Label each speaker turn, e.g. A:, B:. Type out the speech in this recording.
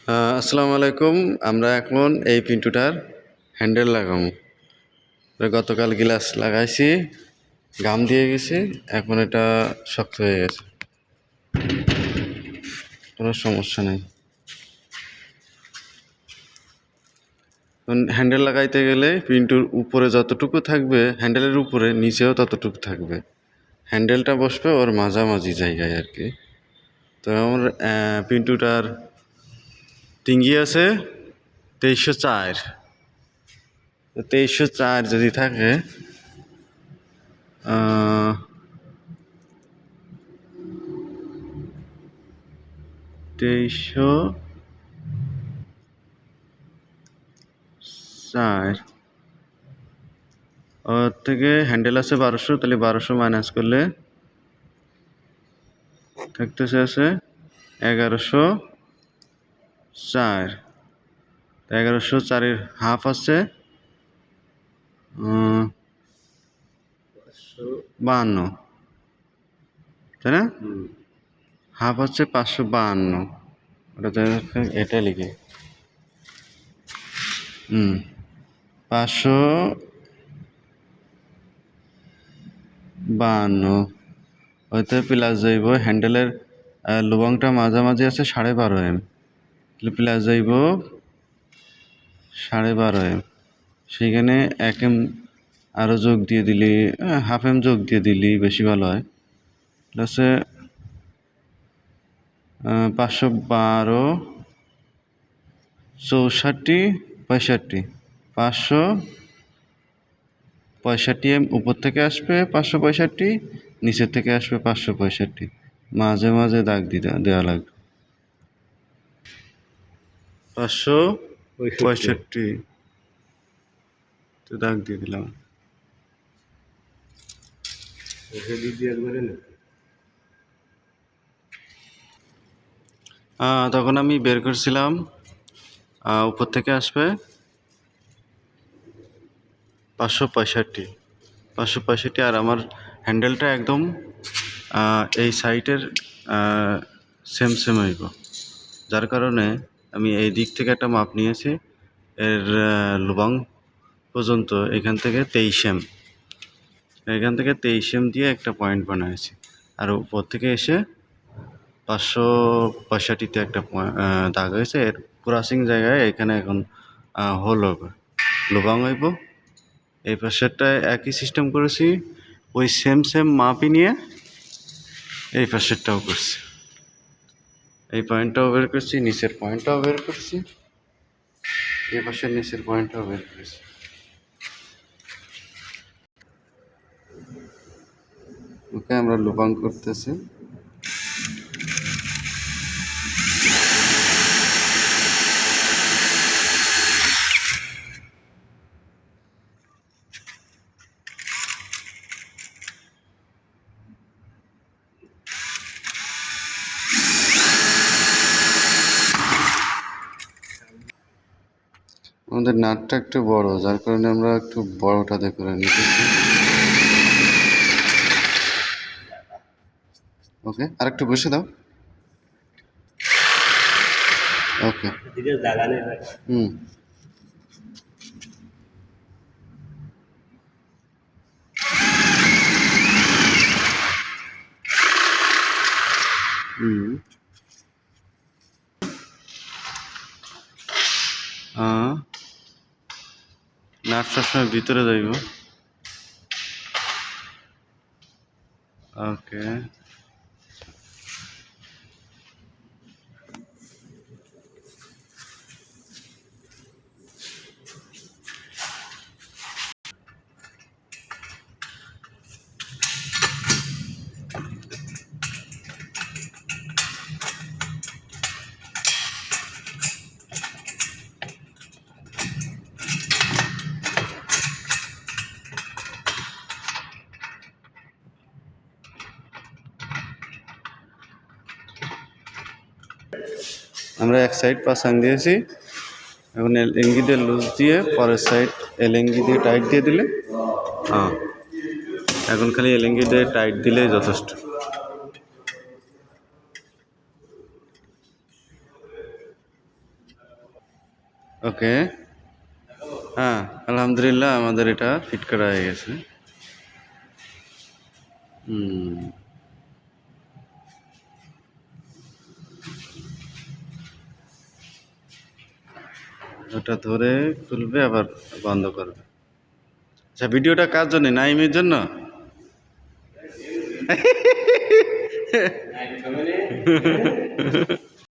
A: আসসালামু আলাইকুম। আমরা এখন এই পিন্টুটার হ্যান্ডেল লাগাবো। গতকাল গ্লাস লাগাইছি, গাম দিয়ে গেছি, এখন এটা শক্ত হয়ে গেছে, কোনো সমস্যা নেই। হ্যান্ডেল লাগাইতে গেলে পিন্টুর উপরে যতটুকু থাকবে হ্যান্ডেলের উপরে, নিচেও ততটুকু থাকবে। হ্যান্ডেলটা বসবে ওর মাঝামাঝি জায়গায় আর কি। তো আমার পিন্টুটার টিঙ্গি আছে 2304। 2304 যদি থাকে, 2304 ওর থেকে হ্যান্ডেল আছে 1200, তাহলে 1200 মাইনাস করলে থাকতেছে আছে 1104। 1104-এর হাফ আছে 52, তাই না? হাফ হচ্ছে 552। ওটা এটা লিখে 552 ওইতে প্লাস যাইব। হ্যান্ডেলের লুবংটা মাঝামাঝি আছে 12.5 এম, তাহলে প্লাস যাইব 12.5 এম। সেইখানে 1 এম আরও যোগ দিয়ে দিলি, হাফ এম যোগ দিয়ে দিলি বেশি ভালো হয়। প্লাসে 512, 64, 65, 565 এম উপর থেকে আসবে, 565 নিচের থেকে আসবে 565, মাঝে মাঝে দাগ দেওয়া লাগবে 565 তো দাগ দিয়ে দিলাম। তখন আমি বের করছিলাম উপর থেকে আসবে 565, আর আমার হ্যান্ডেলটা একদম এই সাইডের সেম হইব। যার কারণে আমি এই দিক থেকে একটা মাপ নিয়েছি, এর লুবাং পর্যন্ত এখান থেকে 23 এম, এখান থেকে 23 এম দিয়ে একটা পয়েন্ট বানাইছি। আর উপর থেকে এসে 565-তে একটা দাগ হয়েছে। এর ক্রসিং জায়গায় এখানে এখন হোল হবে, লুবাং হইব। এই পাশেরটায় একই সিস্টেম করেছি, ওই সেম মাপই নিয়ে এই পাশেরটাও করছি। এই পয়েন্টটাও বের করছি, নিচের পয়েন্টটাও বের করছি, এই পাশের নিচের পয়েন্টটাও বের করেছি। ওকে আমরা লুবাং করতেছি। আমাদের নাটটা একটু বড়, যার কারণে আমরা একটু বড়টাতে করে নিতেছি। ওকে, আর একটু বসে দাও। ওকে, হুম হুম নাট সবসময় ভিতরে যাইব। ওকে, আমরা এক সাইড পাসাং দিয়েছি, এখন এলএঙ্গি দিয়ে লুজ দিয়ে পরের সাইড এলএঙ্গি দিয়ে টাইট দিয়ে দিলে, এখন খালি এলএঙ্গি দিয়ে টাইট দিলেই যথেষ্ট। ওকে, হ্যাঁ আলহামদুলিল্লাহ আমাদের এটা ফিট করা হয়ে গেছে। হুম, ওটা ধরে খুলবে আবার বন্ধ করবে। আচ্ছা, ভিডিওটা কার জন্য? নাইমের জন্য?